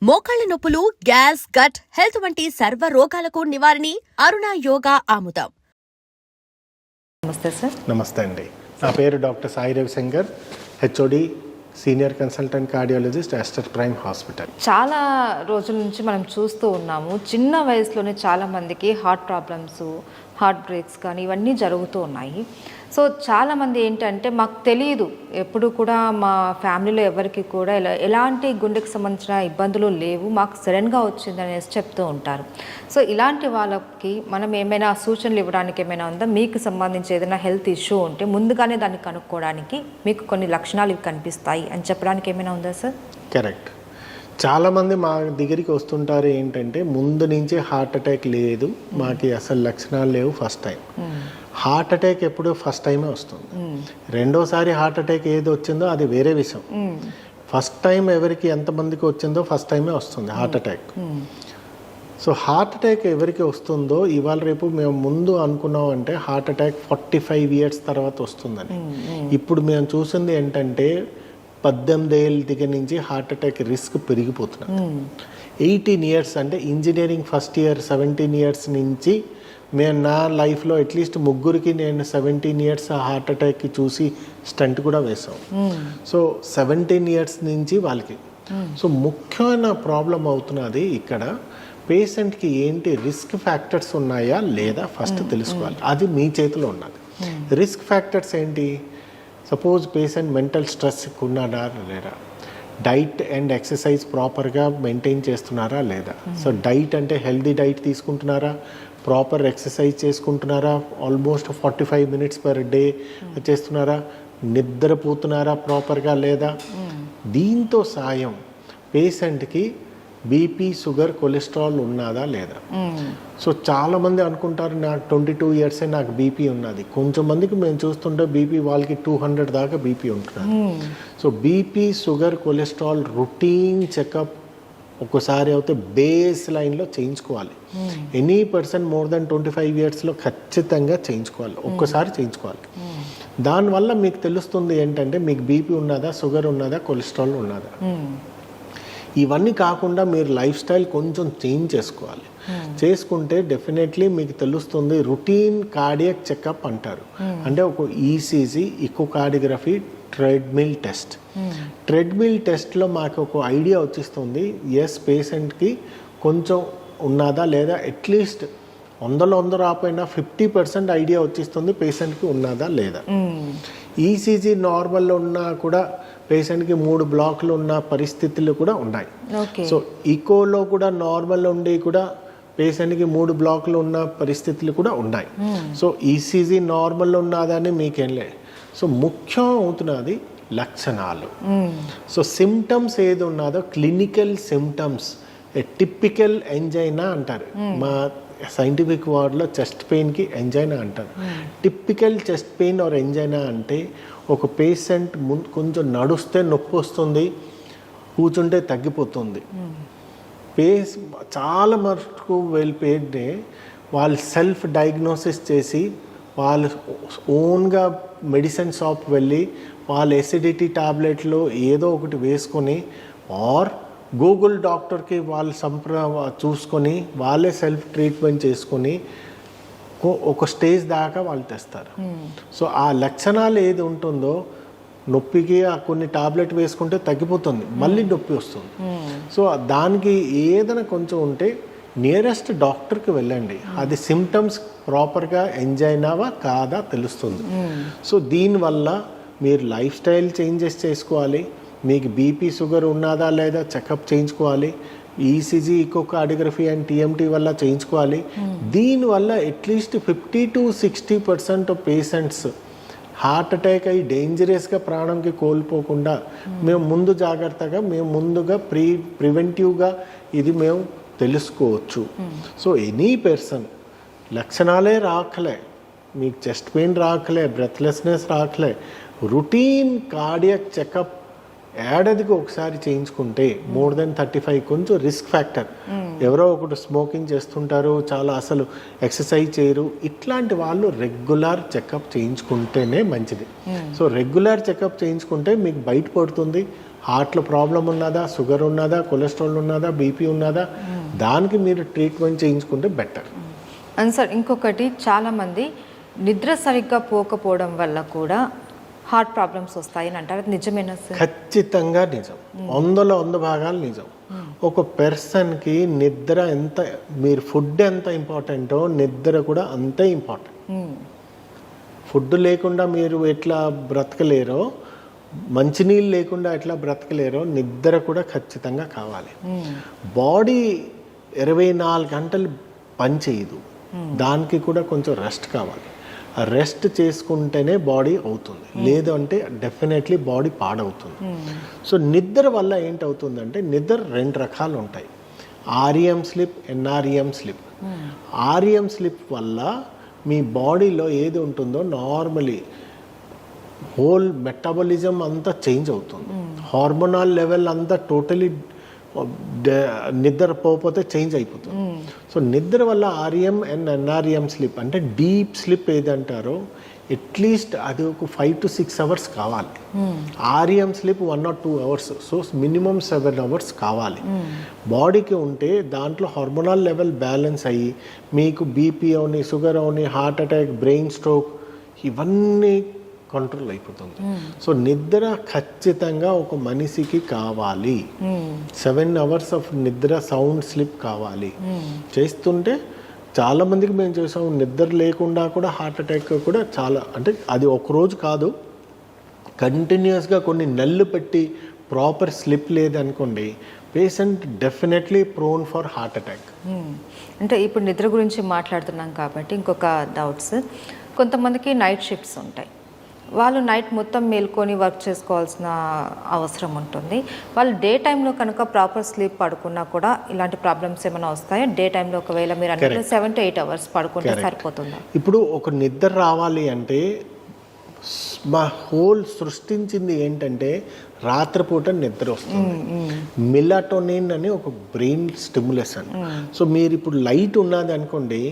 మోకాళ్ల నొప్పులు, gas, gut health వంటి సర్వ రోగాలకు నివారణి అరుణ యోగా ఆముదం. నమస్తే సార్. నమస్తే అండి. నా పేరు doctor Sai Ravishankar, HOD senior consultant cardiologist, Aster prime hospital. చాలా రోజుల నుంచి మనం చూస్తూ ఉన్నాము, చిన్న వయసులోనే చాలామందికి హార్ట్ ప్రాబ్లమ్స్, హార్ట్ బ్రేక్స్ కానీ ఇవన్నీ జరుగుతూ ఉన్నాయి. సో చాలామంది ఏంటంటే మాకు తెలియదు, ఎప్పుడు కూడా మా ఫ్యామిలీలో ఎవరికి కూడా ఎలాంటి గుండెకి సంబంధించిన ఇబ్బందులు లేవు, మాకు సడన్గా వచ్చింది అనేసి చెప్తూ ఉంటారు. సో ఇలాంటి వాళ్ళకి మనం ఏమైనా సూచనలు ఇవ్వడానికి ఏమైనా ఉందా? మీకు సంబంధించి ఏదైనా హెల్త్ ఇష్యూ ఉంటే ముందుగానే దాన్ని కనుక్కోవడానికి మీకు కొన్ని లక్షణాలు ఇవి కనిపిస్తాయి అని చెప్పడానికి ఏమైనా ఉందా సార్? కరెక్ట్. చాలామంది మా దగ్గరికి వస్తుంటారు ఏంటంటే ముందు నుంచి హార్ట్ అటాక్ లేదు, మాకు అసలు లక్షణాలు లేవు, ఫస్ట్ టైం. హార్ట్ అటాక్ ఎప్పుడు ఫస్ట్ టైమే వస్తుంది. రెండోసారి హార్ట్ అటాక్ ఏది వచ్చిందో అది వేరే విషయం. ఫస్ట్ టైం ఎవరికి ఎంతమందికి వచ్చిందో ఫస్ట్ టైమే వస్తుంది heart attack. So heart attack ఎవరికి వస్తుందో ఇవాళ రేపు మేము ముందు అనుకున్నాం అంటే హార్ట్ అటాక్ 45 years తర్వాత వస్తుందని. ఇప్పుడు మేము చూసింది ఏంటంటే 18 ఏళ్ళ దగ్గర నుంచి హార్ట్ అటాక్ రిస్క్ పెరిగిపోతున్నది. 18 years అంటే ఇంజనీరింగ్ ఫస్ట్ ఇయర్ 17 years నుంచి మేము నా లైఫ్లో అట్లీస్ట్ ముగ్గురికి నేను 17 years హార్ట్ అటాక్కి చూసి స్టంట్ కూడా వేసాం. సో 17 years నుంచి వాళ్ళకి. సో ముఖ్యమైన ప్రాబ్లం అవుతున్నది ఇక్కడ పేషెంట్కి ఏంటి రిస్క్ ఫ్యాక్టర్స్ ఉన్నాయా లేదా ఫస్ట్ తెలుసుకోవాలి. అది మీ చేతిలో ఉన్నది. రిస్క్ ఫ్యాక్టర్స్ ఏంటి? సపోజ్ పేషెంట్ మెంటల్ స్ట్రెస్ ఉన్నారా లేదా, డైట్ అండ్ ఎక్సర్సైజ్ ప్రాపర్గా మెయింటైన్ చేస్తున్నారా లేదా. సో డైట్ అంటే హెల్దీ డైట్ తీసుకుంటున్నారా, ప్రాపర్ ఎక్సర్సైజ్ చేసుకుంటున్నారా, ఆల్మోస్ట్ 45 minutes పర్ డే చేస్తున్నారా, నిద్రపోతున్నారా ప్రాపర్గా లేదా. దీంతో సాయం పేషెంట్కి బీపీ, షుగర్, కొలెస్ట్రాల్ ఉన్నదా లేదా. సో చాలామంది అనుకుంటారు నాకు 22 years నాకు బీపీ ఉన్నది. కొంచెం మందికి మేము చూస్తుంటే బీపీ వాళ్ళకి 200 దాకా బీపీ ఉంటున్నారు. So BP, sugar, cholesterol routine checkup ఒక్కసారి అయితే బేస్ లైన్లో చేయించుకోవాలి. ఎనీ పర్సన్ మోర్ దెన్ 25 yearsలో ఖచ్చితంగా చేయించుకోవాలి, ఒక్కసారి చేయించుకోవాలి. దానివల్ల మీకు తెలుస్తుంది ఏంటంటే మీకు బీపీ ఉన్నదా, షుగర్ ఉన్నదా, కొలెస్ట్రాల్ ఉన్నదా. ఇవన్నీ కాకుండా మీరు లైఫ్ స్టైల్ కొంచెం చేంజ్ చేసుకోవాలి. చేసుకుంటే డెఫినెట్లీ మీకు తెలుస్తుంది. రొటీన్ కార్డియాక్ చెకప్ అంటారు. అంటే ఒక ఈసీజీ, ఇకోకార్డియోగ్రఫీ, ట్రెడ్మిల్ టెస్ట్. ట్రెడ్మిల్ టెస్ట్లో మాకు ఒక ఐడియా వచ్చేస్తుంది, ఎస్ పేషెంట్కి కొంచెం ఉన్నదా లేదా, అట్లీస్ట్ 100 రాపోయినా 50% ఐడియా వచ్చేస్తుంది పేషెంట్కి ఉన్నదా లేదా. ఈసీజీ నార్మల్లో ఉన్నా కూడా పేషెంట్కి 3 బ్లాక్లు ఉన్న పరిస్థితులు కూడా ఉన్నాయి. సో ఈకోలో కూడా నార్మల్ ఉండి కూడా పేషెంట్కి 3 బ్లాక్లు ఉన్న పరిస్థితులు కూడా ఉన్నాయి. సో ఈసీజీ నార్మల్లో ఉన్నదని మీకేం లేదు. సో ముఖ్యం అవుతున్నది లక్షణాలు. సో సిమ్టమ్స్ ఏది ఉన్నదో క్లినికల్ సిమ్టమ్స్, టిపికల్ ఎంజైనా అంటారు. మా సైంటిఫిక్ వర్డ్లో చెస్ట్ పెయిన్కి ఎంజైనా అంటారు. Typical chest pain or angina అంటే ఒక పేషెంట్ కొంచెం నడుస్తే నొప్పి వస్తుంది, కూర్చుంటే తగ్గిపోతుంది. చాలా మటుకు వెళ్ళిపోయింటే వాళ్ళు సెల్ఫ్ డయాగ్నోసిస్ చేసి వాళ్ళు ఓన్గా మెడిసిన్ షాప్ వెళ్ళి వాళ్ళ ఎసిడిటీ టాబ్లెట్లు ఏదో ఒకటి వేసుకొని ఆర్ గూగుల్ డాక్టర్కి వాళ్ళు చూసుకొని వాళ్ళే సెల్ఫ్ ట్రీట్మెంట్ చేసుకొని ఒక స్టేజ్ దాకా వాళ్ళు తెస్తారు. సో ఆ లక్షణాలు ఏది ఉంటుందో నొప్పికి కొన్ని టాబ్లెట్ వేసుకుంటే తగ్గిపోతుంది, మళ్ళీ నొప్పి వస్తుంది. సో దానికి ఏదైనా కొంచెం ఉంటే నియరెస్ట్ డాక్టర్కి వెళ్ళండి. అది సిమ్టమ్స్ ప్రాపర్గా ఎంజైనావా కాదా తెలుస్తుంది. సో దీనివల్ల మీరు లైఫ్ స్టైల్ చేంజెస్ చేసుకోవాలి. మీకు బీపీ, షుగర్ ఉన్నదా లేదా చెకప్ చేయించుకోవాలి. ఈసీజీ, ఇకోకార్డియోగ్రఫీ అండ్ టీఎంటీ వల్ల చేయించుకోవాలి. దీనివల్ల at least 50 to 60% patients heart attack అయ్యి డేంజరస్గా ప్రాణంకి కోల్పోకుండా మేము ముందు జాగ్రత్తగా మేము ముందుగా ప్రివెంటివ్గా ఇది మేము తెలుసుకోవచ్చు. సో ఎనీ పర్సన్ లక్షణాలే రాకలే, మీకు చెస్ట్ పెయిన్ రాకలే, బ్రెత్లెస్నెస్ రాకలే, రొటీన్ కార్డియాక్ చెకప్ ఏడాదికి ఒకసారి చేయించుకుంటే మోర్ దెన్ 35 కొంచెం రిస్క్ ఫ్యాక్టర్. ఎవరో ఒకటి స్మోకింగ్ చేస్తుంటారు, చాలా అసలు ఎక్సర్సైజ్ చేయరు, ఇట్లాంటి వాళ్ళు రెగ్యులర్ చెకప్ చేయించుకుంటేనే మంచిది. సో రెగ్యులర్ చెకప్ చేయించుకుంటే మీకు బయటపడుతుంది హార్ట్లో ప్రాబ్లం ఉన్నదా, షుగర్ ఉన్నదా, కొలెస్ట్రాల్ ఉన్నదా, బీపీ ఉన్నదా, దానికి మీరు ట్రీట్మెంట్ చేయించుకుంటే బెటర్. అండ్ సార్ ఇంకొకటి, చాలామంది నిద్ర సరిగ్గా పోకపోవడం వల్ల కూడా హార్ట్ ప్రాబ్లమ్స్ వస్తాయని అంటారు, అది నిజమేనా సార్? ఖచ్చితంగా నిజం, 100% నిజం. ఒక పర్సన్కి నిద్ర ఎంత, మీరు ఫుడ్ ఎంత ఇంపార్టెంటో నిద్ర కూడా అంతే ఇంపార్టెంట్. ఫుడ్ లేకుండా మీరు ఎట్లా బ్రతకలేరో, మంచినీళ్ళు లేకుండా ఎట్లా బ్రతకలేరో, నిద్ర కూడా ఖచ్చితంగా కావాలి. బాడీ 24 గంటలు పని చేయదు, దానికి కూడా కొంచెం రెస్ట్ కావాలి. రెస్ట్ చేసుకుంటేనే బాడీ అవుతుంది, లేదు అంటే డెఫినెట్లీ బాడీ పాడవుతుంది. సో నిద్ర వల్ల ఏంటవుతుందంటే, నిద్ర 2 రకాలు ఉంటాయి, REM sleep, NREM sleep. REM sleep వల్ల మీ బాడీలో ఏది ఉంటుందో నార్మలీ హోల్ మెటబాలిజం అంతా చేంజ్ అవుతుంది, హార్మోనల్ లెవెల్ అంతా టోటలీ నిద్ర పోతే చేంజ్ అయిపోతుంది. సో నిద్ర వల్ల ఆర్ఈఎం అండ్ ఎన్ఆర్ఈఎం స్లీప్ అంటే డీప్ స్లీప్ ఏదంటారో అట్లీస్ట్ అది ఒక 5 to 6 అవర్స్ కావాలి. REM sleep 1 or 2 hours. So minimum 7 hours కావాలి బాడీకి ఉంటే. దాంట్లో హార్మోనల్ లెవెల్ బ్యాలెన్స్ అయ్యి మీకు బీపీ అవని, షుగర్ అవని, హార్ట్ అటాక్, బ్రెయిన్ స్ట్రోక్ ఇవన్నీ కంట్రోల్ అయిపోతుంది. సో నిద్ర ఖచ్చితంగా ఒక మనిషికి కావాలి. 7 అవర్స్ ఆఫ్ నిద్ర, సౌండ్ స్లీప్ కావాలి. చేస్తుంటే చాలా మందికి మేము చూసాము, నిద్ర లేకుండా కూడా హార్ట్ అటాక్ కూడా చాలా, అంటే అది ఒక రోజు కాదు, కంటిన్యూస్గా కొన్ని నెలలు పెట్టి ప్రాపర్ స్లీప్ లేదనుకోండి, patient definitely prone for heart attack. అంటే ఇప్పుడు నిద్ర గురించి మాట్లాడుతున్నాం కాబట్టి ఇంకొక డౌట్స్, కొంతమందికి నైట్ షిఫ్ట్స్ ఉంటాయి, వాళ్ళు నైట్ మొత్తం మేల్కొని వర్క్ చేసుకోవాల్సిన అవసరం ఉంటుంది. వాళ్ళు డే టైంలో కనుక ప్రాపర్ స్లీప్ పడుకున్నా కూడా ఇలాంటి ప్రాబ్లమ్స్ ఏమైనా వస్తాయా? డే టైంలో ఒకవేళ మీరు అంటే 7 to 8 అవర్స్ పడుకుంటే సరిపోతుందా? ఇప్పుడు ఒక నిద్ర రావాలి అంటే మా హోల్ సృష్టించింది ఏంటంటే రాత్రిపూట నిద్ర వస్తుంది. మెలటోనిన్ అని ఒక బ్రెయిన్ స్టిమ్యులేషన్. సో మీరు ఇప్పుడు లైట్ ఉన్నది అనుకోండి,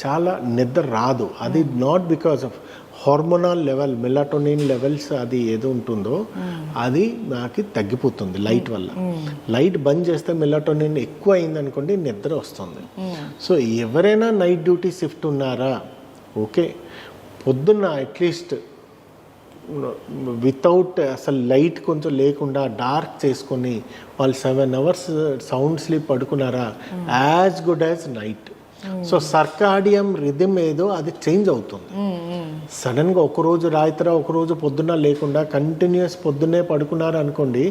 చాలా నిద్ర రాదు. అది not because of hormonal level, melatonin levels అది ఏదో ఉంటుందో అది నాకు తగ్గిపోతుంది లైట్ వల్ల. లైట్ బంద్ చేస్తే మెలటోనిన్ ఎక్కువ అయింది అనుకోండి, నిద్ర వస్తుంది. సో ఎవరైనా నైట్ డ్యూటీ షిఫ్ట్ ఉన్నారా, ఓకే, పొద్దున్న అట్లీస్ట్ వితౌట్ అసలు లైట్ కొంచెం లేకుండా డార్క్ చేసుకొని వాళ్ళు 7 అవర్స్ సౌండ్ స్లీప్ పడుకున్నారా, as good as night. So circadian rhythm ఏదో అది చేంజ్ అవుతుంది. సడన్గా ఒకరోజు రాత్రి ఒకరోజు పొద్దున్న లేకుండా కంటిన్యూస్ పొద్దున్నే పడుకున్నారు అనుకోండి,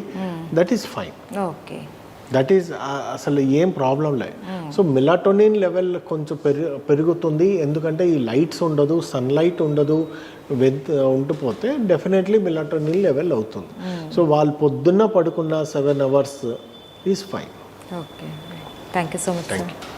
that is fine, okay, that is అసలు ఏం ప్రాబ్లం లేదు. సో మెలటోనిన్ లెవెల్ కొంచెం పెరుగుతుంది, ఎందుకంటే ఈ లైట్స్ ఉండదు, సన్లైట్ ఉండదు, ఉండిపోతే డెఫినెట్లీ మెలటోనిన్ లెవెల్ అవుతుంది. సో వాళ్ళు పొద్దున్న పడుకున్న 7 hours is fine. Okay, thank you so much.